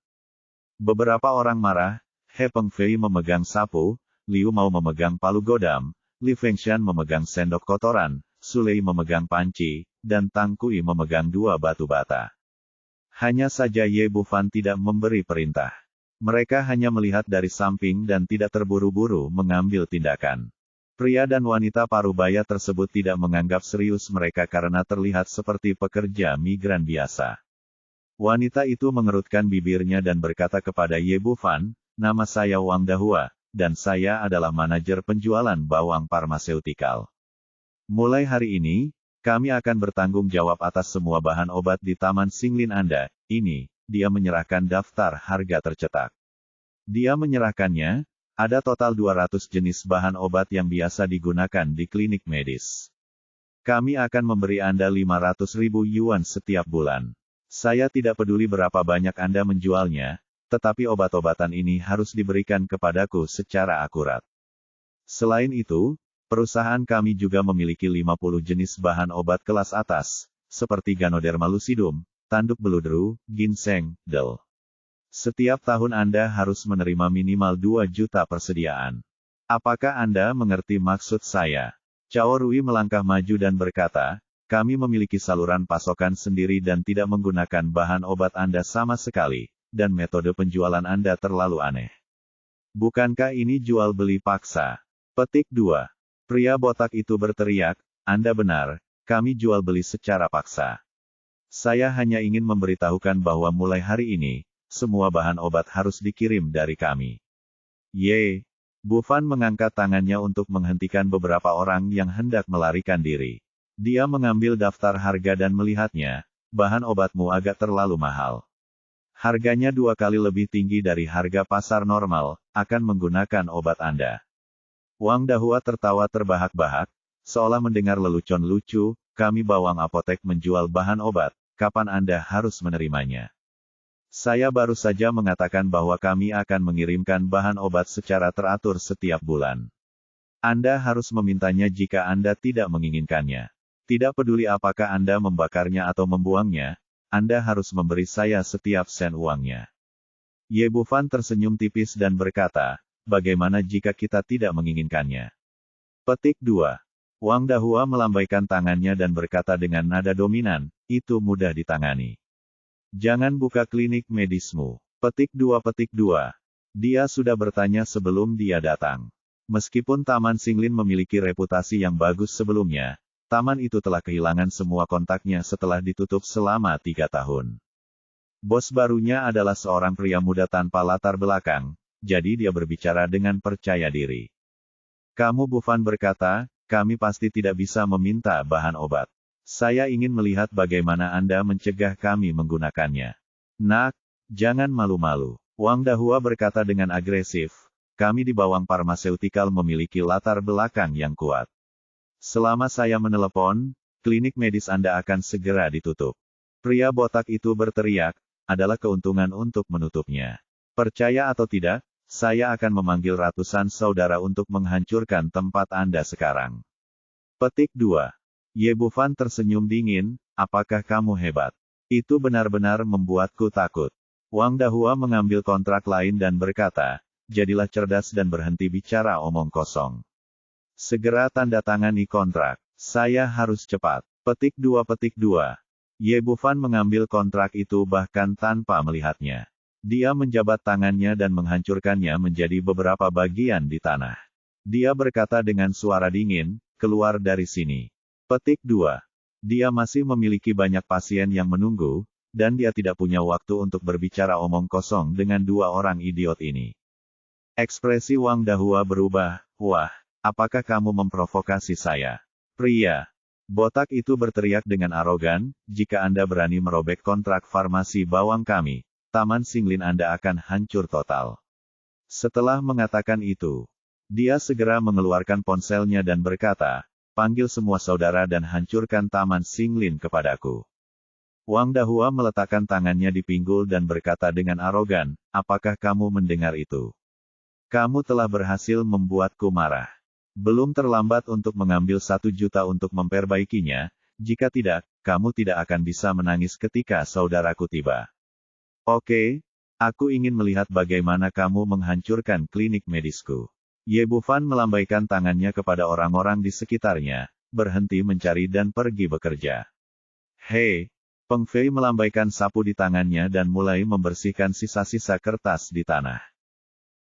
Beberapa orang marah. He Pengfei memegang sapu, Liu Mao memegang palu godam, Li Fengshan memegang sendok kotoran, Sulei memegang panci, dan Tang Kui memegang dua batu bata. Hanya saja Ye Bufan tidak memberi perintah. Mereka hanya melihat dari samping dan tidak terburu-buru mengambil tindakan. Pria dan wanita parubaya tersebut tidak menganggap serius mereka karena terlihat seperti pekerja migran biasa. Wanita itu mengerutkan bibirnya dan berkata kepada Ye Bufan, "Nama saya Wang Dahua, dan saya adalah manajer penjualan bawang farmaseutikal. Mulai hari ini, kami akan bertanggung jawab atas semua bahan obat di Taman Xinglin Anda. Ini." Dia menyerahkan daftar harga tercetak. Dia menyerahkannya, ada total 200 jenis bahan obat yang biasa digunakan di klinik medis. Kami akan memberi Anda 500.000 yuan setiap bulan. Saya tidak peduli berapa banyak Anda menjualnya, tetapi obat-obatan ini harus diberikan kepadaku secara akurat. Selain itu, perusahaan kami juga memiliki 50 jenis bahan obat kelas atas, seperti Ganoderma lucidum, tanduk beludru, ginseng, del. Setiap tahun Anda harus menerima minimal 2 juta persediaan. Apakah Anda mengerti maksud saya? Cao Rui melangkah maju dan berkata, "Kami memiliki saluran pasokan sendiri dan tidak menggunakan bahan obat Anda sama sekali, dan metode penjualan Anda terlalu aneh. Bukankah ini jual beli paksa?" Petik 2. Pria botak itu berteriak, "Anda benar, kami jual beli secara paksa. Saya hanya ingin memberitahukan bahwa mulai hari ini, semua bahan obat harus dikirim dari kami." Ye Bufan mengangkat tangannya untuk menghentikan beberapa orang yang hendak melarikan diri. Dia mengambil daftar harga dan melihatnya, "Bahan obatmu agak terlalu mahal. Harganya 2 kali lebih tinggi dari harga pasar normal, akan menggunakan obat Anda." Wang Dahua tertawa terbahak-bahak, seolah mendengar lelucon lucu, "Kami bawang apotek menjual bahan obat. Kapan Anda harus menerimanya? Saya baru saja mengatakan bahwa kami akan mengirimkan bahan obat secara teratur setiap bulan. Anda harus memintanya jika Anda tidak menginginkannya. Tidak peduli apakah Anda membakarnya atau membuangnya, Anda harus memberi saya setiap sen uangnya." Ye Bufan tersenyum tipis dan berkata, "Bagaimana jika kita tidak menginginkannya?" Petik 2. Wang Dahua melambaikan tangannya dan berkata dengan nada dominan, "Itu mudah ditangani. Jangan buka klinik medismu." Petik 2. Dia sudah bertanya sebelum dia datang. Meskipun Taman Xinglin memiliki reputasi yang bagus sebelumnya, taman itu telah kehilangan semua kontaknya setelah ditutup selama 3 tahun. Bos barunya adalah seorang pria muda tanpa latar belakang, jadi dia berbicara dengan percaya diri. "Kamu," Bufan berkata, "kami pasti tidak bisa meminta bahan obat. Saya ingin melihat bagaimana Anda mencegah kami menggunakannya." "Nak, jangan malu-malu," Wang Dahua berkata dengan agresif. "Kami di bawang farmaseutikal memiliki latar belakang yang kuat. Selama saya menelepon, klinik medis Anda akan segera ditutup." Pria botak itu berteriak, "Adalah keuntungan untuk menutupnya. Percaya atau tidak, saya akan memanggil ratusan saudara untuk menghancurkan tempat Anda sekarang." Petik 2. Ye Bufan tersenyum dingin, apakah kamu hebat? Itu benar-benar membuatku takut. Wang Dahua mengambil kontrak lain dan berkata, jadilah cerdas dan berhenti bicara omong kosong. Segera tanda tangani kontrak. Saya harus cepat. Petik 2. Ye Bufan mengambil kontrak itu bahkan tanpa melihatnya. Dia menjabat tangannya dan menghancurkannya menjadi beberapa bagian di tanah. Dia berkata dengan suara dingin, keluar dari sini. Petik 2. Dia masih memiliki banyak pasien yang menunggu, dan dia tidak punya waktu untuk berbicara omong kosong dengan dua orang idiot ini. Ekspresi Wang Dahua berubah, wah, apakah kamu memprovokasi saya? Pria botak itu berteriak dengan arogan, jika Anda berani merobek kontrak farmasi bawang kami, Taman Singlin Anda akan hancur total. Setelah mengatakan itu, dia segera mengeluarkan ponselnya dan berkata, panggil semua saudara dan hancurkan Taman Singlin kepadaku. Wang Dahua meletakkan tangannya di pinggul dan berkata dengan arogan, apakah kamu mendengar itu? Kamu telah berhasil membuatku marah. Belum terlambat untuk mengambil 1 juta untuk memperbaikinya, jika tidak, kamu tidak akan bisa menangis ketika saudaraku tiba. Oke, aku ingin melihat bagaimana kamu menghancurkan klinik medisku. Ye Bufan melambaikan tangannya kepada orang-orang di sekitarnya, berhenti mencari dan pergi bekerja. Hei, Peng Fei melambaikan sapu di tangannya dan mulai membersihkan sisa-sisa kertas di tanah.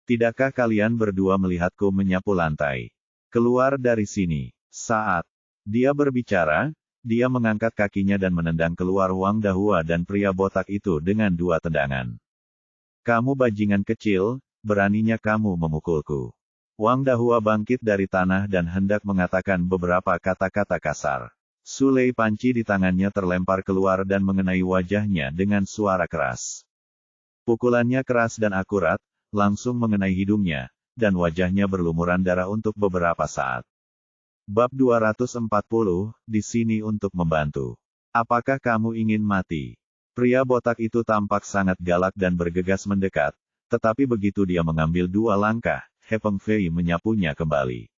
Tidakkah kalian berdua melihatku menyapu lantai? Keluar dari sini. Saat dia berbicara, dia mengangkat kakinya dan menendang keluar Wang Dahua dan pria botak itu dengan 2 tendangan. Kamu bajingan kecil, beraninya kamu memukulku. Wang Dahua bangkit dari tanah dan hendak mengatakan beberapa kata-kata kasar. Sulei panci di tangannya terlempar keluar dan mengenai wajahnya dengan suara keras. Pukulannya keras dan akurat, langsung mengenai hidungnya, dan wajahnya berlumuran darah untuk beberapa saat. Bab 240, di sini untuk membantu. Apakah kamu ingin mati? Pria botak itu tampak sangat galak dan bergegas mendekat, tetapi begitu dia mengambil 2 langkah, He Peng Fei menyapunya kembali.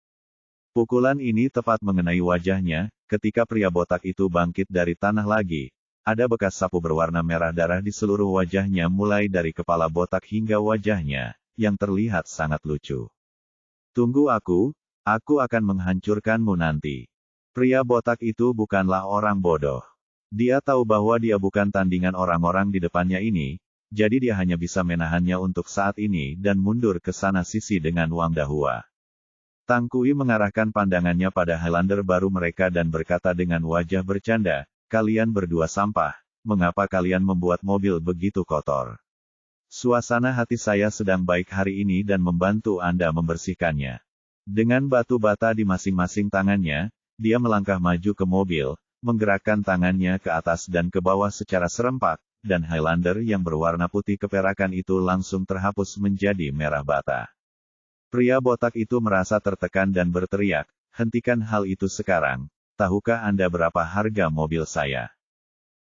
Pukulan ini tepat mengenai wajahnya, ketika pria botak itu bangkit dari tanah lagi. Ada bekas sapu berwarna merah darah di seluruh wajahnya mulai dari kepala botak hingga wajahnya, yang terlihat sangat lucu. Tunggu aku akan menghancurkanmu nanti. Pria botak itu bukanlah orang bodoh. Dia tahu bahwa dia bukan tandingan orang-orang di depannya ini, jadi dia hanya bisa menahannya untuk saat ini dan mundur ke sana sisi dengan Wang Dahua. Tang Kui mengarahkan pandangannya pada Highlander baru mereka dan berkata dengan wajah bercanda, kalian berdua sampah, mengapa kalian membuat mobil begitu kotor? Suasana hati saya sedang baik hari ini dan membantu Anda membersihkannya. Dengan batu bata di masing-masing tangannya, dia melangkah maju ke mobil, menggerakkan tangannya ke atas dan ke bawah secara serempak, dan Highlander yang berwarna putih keperakan itu langsung terhapus menjadi merah bata. Pria botak itu merasa tertekan dan berteriak, hentikan hal itu sekarang, tahukah Anda berapa harga mobil saya?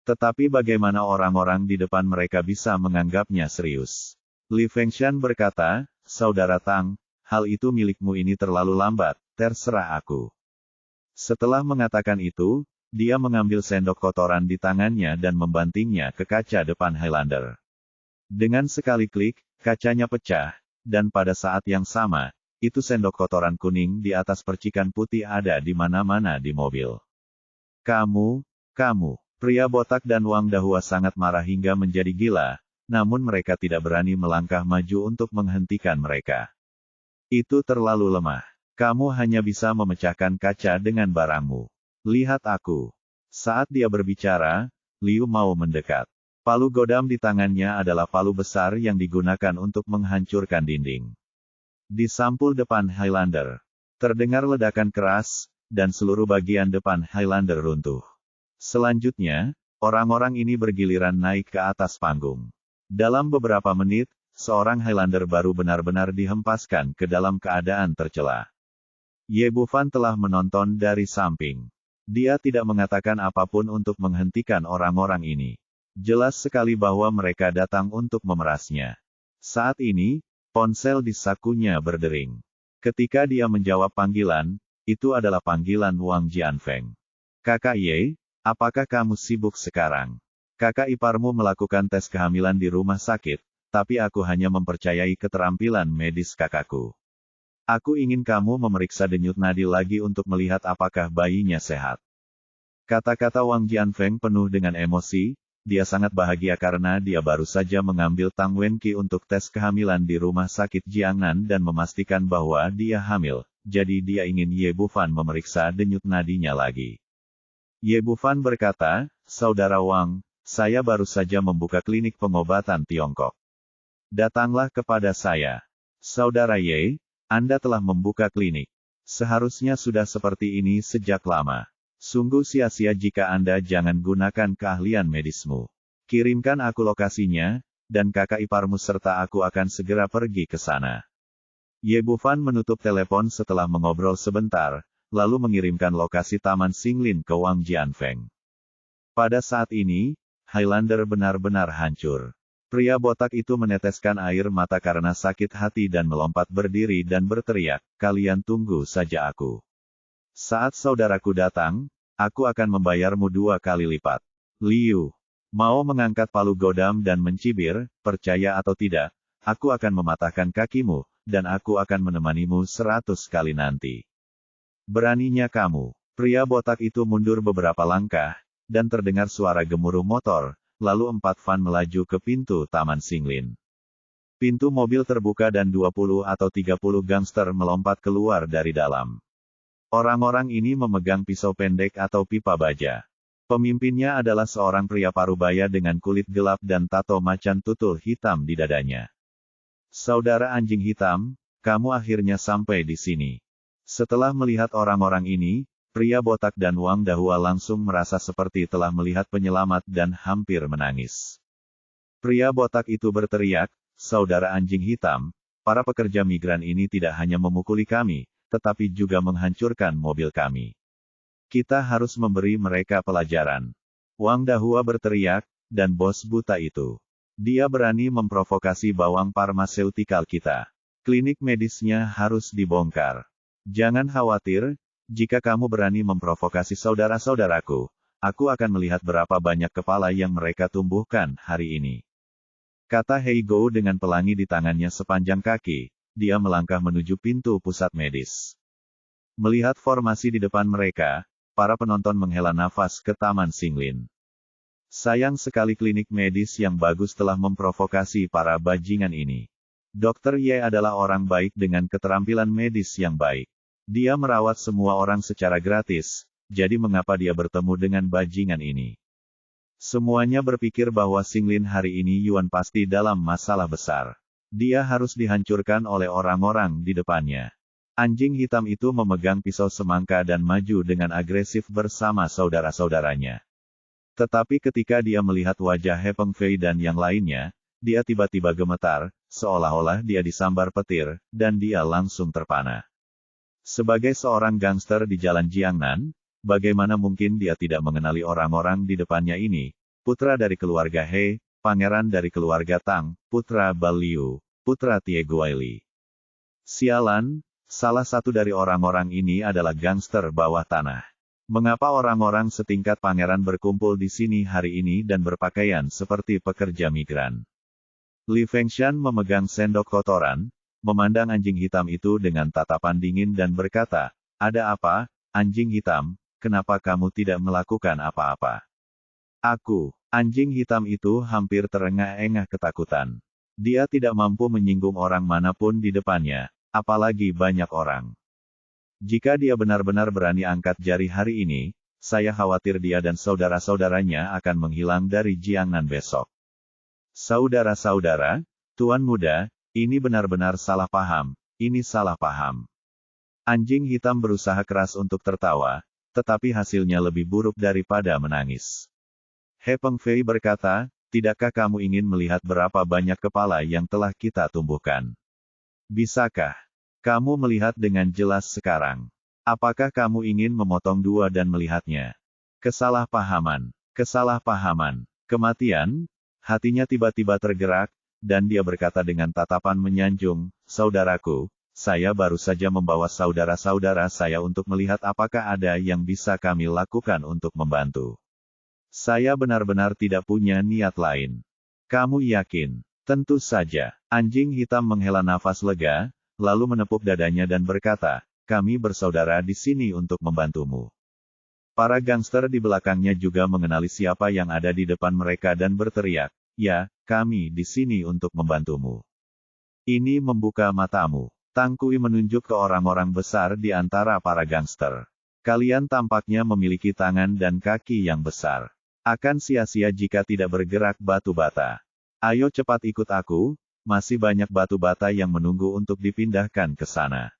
Tetapi bagaimana orang-orang di depan mereka bisa menganggapnya serius? Li Fengshan berkata, Saudara Tang, hal itu milikmu ini terlalu lambat, terserah aku. Setelah mengatakan itu, dia mengambil sendok kotoran di tangannya dan membantingnya ke kaca depan Highlander. Dengan sekali klik, kacanya pecah, dan pada saat yang sama, itu sendok kotoran kuning di atas percikan putih ada di mana-mana di mobil. Kamu, pria botak dan Wang Dahua sangat marah hingga menjadi gila, namun mereka tidak berani melangkah maju untuk menghentikan mereka. Itu terlalu lemah. Kamu hanya bisa memecahkan kaca dengan barangmu. Lihat aku. Saat dia berbicara, Liu mau mendekat. Palu godam di tangannya adalah palu besar yang digunakan untuk menghancurkan dinding. Di sampul depan Highlander, terdengar ledakan keras, dan seluruh bagian depan Highlander runtuh. Selanjutnya, orang-orang ini bergiliran naik ke atas panggung. Dalam beberapa menit, seorang Highlander baru benar-benar dihempaskan ke dalam keadaan tercela. Ye Bufan telah menonton dari samping. Dia tidak mengatakan apapun untuk menghentikan orang-orang ini. Jelas sekali bahwa mereka datang untuk memerasnya. Saat ini, ponsel di sakunya berdering. Ketika dia menjawab panggilan, itu adalah panggilan Wang Jianfeng. Kakak Ye, apakah kamu sibuk sekarang? Kakak iparmu melakukan tes kehamilan di rumah sakit, tapi aku hanya mempercayai keterampilan medis kakakku. Aku ingin kamu memeriksa denyut nadi lagi untuk melihat apakah bayinya sehat. Kata-kata Wang Jianfeng penuh dengan emosi, dia sangat bahagia karena dia baru saja mengambil Tang Wenqi untuk tes kehamilan di rumah sakit Jiangnan dan memastikan bahwa dia hamil, jadi dia ingin Ye Bufan memeriksa denyut nadinya lagi. Ye Bufan berkata, Saudara Wang, saya baru saja membuka klinik pengobatan Tiongkok. Datanglah kepada saya. Saudara Ye, Anda telah membuka klinik. Seharusnya sudah seperti ini sejak lama. Sungguh sia-sia jika Anda jangan gunakan keahlian medismu. Kirimkan aku lokasinya, dan kakak iparmu serta aku akan segera pergi ke sana. Ye Bufan menutup telepon setelah mengobrol sebentar, lalu mengirimkan lokasi Taman Xinglin ke Wang Jianfeng. Pada saat ini, Highlander benar-benar hancur. Pria botak itu meneteskan air mata karena sakit hati dan melompat berdiri dan berteriak, kalian tunggu saja aku. Saat saudaraku datang, aku akan membayarmu 2 kali lipat. Liu, mau mengangkat palu godam dan mencibir, percaya atau tidak, aku akan mematahkan kakimu, dan aku akan menemanimu 100 kali nanti. Beraninya kamu. Pria botak itu mundur beberapa langkah, dan terdengar suara gemuruh motor, lalu 4 van melaju ke pintu Taman Xinglin. Pintu mobil terbuka dan 20 atau 30 gangster melompat keluar dari dalam. Orang-orang ini memegang pisau pendek atau pipa baja. Pemimpinnya adalah seorang pria parubaya dengan kulit gelap dan tato macan tutul hitam di dadanya. Saudara anjing hitam, kamu akhirnya sampai di sini. Setelah melihat orang-orang ini, pria botak dan Wang Dahua langsung merasa seperti telah melihat penyelamat dan hampir menangis. Pria botak itu berteriak, Saudara anjing hitam, para pekerja migran ini tidak hanya memukuli kami, tetapi juga menghancurkan mobil kami. Kita harus memberi mereka pelajaran. Wang Dahua berteriak, dan bos buta itu. Dia berani memprovokasi bawang farmaseutikal kita. Klinik medisnya harus dibongkar. Jangan khawatir, jika kamu berani memprovokasi saudara-saudaraku, aku akan melihat berapa banyak kepala yang mereka tumbuhkan hari ini. Kata Hei Gou dengan pelangi di tangannya sepanjang kaki. Dia melangkah menuju pintu pusat medis. Melihat formasi di depan mereka, para penonton menghela nafas ke Taman Xinglin. Sayang sekali klinik medis yang bagus telah memprovokasi para bajingan ini. Dr. Ye adalah orang baik dengan keterampilan medis yang baik. Dia merawat semua orang secara gratis, jadi mengapa dia bertemu dengan bajingan ini? Semuanya berpikir bahwa Xinglin hari ini Yuan pasti dalam masalah besar. Dia harus dihancurkan oleh orang-orang di depannya. Anjing hitam itu memegang pisau semangka dan maju dengan agresif bersama saudara-saudaranya. Tetapi ketika dia melihat wajah He Pengfei dan yang lainnya, dia tiba-tiba gemetar, seolah-olah dia disambar petir, dan dia langsung terpana. Sebagai seorang gangster di Jalan Jiangnan, bagaimana mungkin dia tidak mengenali orang-orang di depannya ini, putra dari keluarga He, pangeran dari keluarga Tang, putra Baliu, putra Tie Guaili. Sialan, salah satu dari orang-orang ini adalah gangster bawah tanah. Mengapa orang-orang setingkat pangeran berkumpul di sini hari ini dan berpakaian seperti pekerja migran? Li Fengshan memegang sendok kotoran, memandang anjing hitam itu dengan tatapan dingin dan berkata, ada apa, anjing hitam, kenapa kamu tidak melakukan apa-apa? Anjing hitam itu hampir terengah-engah ketakutan. Dia tidak mampu menyinggung orang manapun di depannya, apalagi banyak orang. Jika dia benar-benar berani angkat jari hari ini, saya khawatir dia dan saudara-saudaranya akan menghilang dari Jiangnan besok. Saudara-saudara, Tuan Muda, ini benar-benar salah paham, ini salah paham. Anjing hitam berusaha keras untuk tertawa, tetapi hasilnya lebih buruk daripada menangis. He Pengfei berkata, tidakkah kamu ingin melihat berapa banyak kepala yang telah kita tumbuhkan? Bisakah kamu melihat dengan jelas sekarang? Apakah kamu ingin memotong 2 dan melihatnya? Kesalahpahaman, kematian. Hatinya tiba-tiba tergerak, dan dia berkata dengan tatapan menyanjung, saudaraku, saya baru saja membawa saudara-saudara saya untuk melihat apakah ada yang bisa kami lakukan untuk membantu. Saya benar-benar tidak punya niat lain. Kamu yakin? Tentu saja. Anjing hitam menghela nafas lega, lalu menepuk dadanya dan berkata, kami bersaudara di sini untuk membantumu. Para gangster di belakangnya juga mengenali siapa yang ada di depan mereka dan berteriak, ya, kami di sini untuk membantumu. Ini membuka matamu. Tang Kui menunjuk ke orang-orang besar di antara para gangster. Kalian tampaknya memiliki tangan dan kaki yang besar. Akan sia-sia jika tidak bergerak batu bata. Ayo cepat ikut aku, masih banyak batu bata yang menunggu untuk dipindahkan ke sana.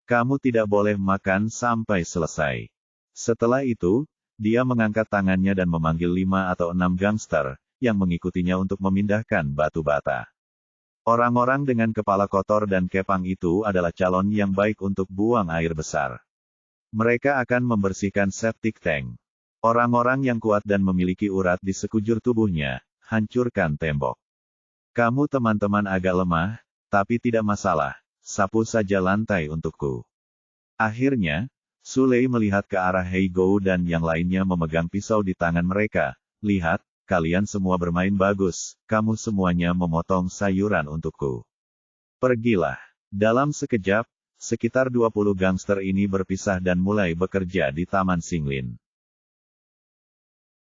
Kamu tidak boleh makan sampai selesai. Setelah itu, dia mengangkat tangannya dan memanggil 5 atau 6 gangster, yang mengikutinya untuk memindahkan batu bata. Orang-orang dengan kepala kotor dan kepang itu adalah calon yang baik untuk buang air besar. Mereka akan membersihkan septic tank. Orang-orang yang kuat dan memiliki urat di sekujur tubuhnya, hancurkan tembok. Kamu teman-teman agak lemah, tapi tidak masalah, sapu saja lantai untukku. Akhirnya, Sulei melihat ke arah Hei Gou dan yang lainnya memegang pisau di tangan mereka. Lihat, kalian semua bermain bagus, kamu semuanya memotong sayuran untukku. Pergilah. Dalam sekejap, sekitar 20 gangster ini berpisah dan mulai bekerja di Taman Xinglin.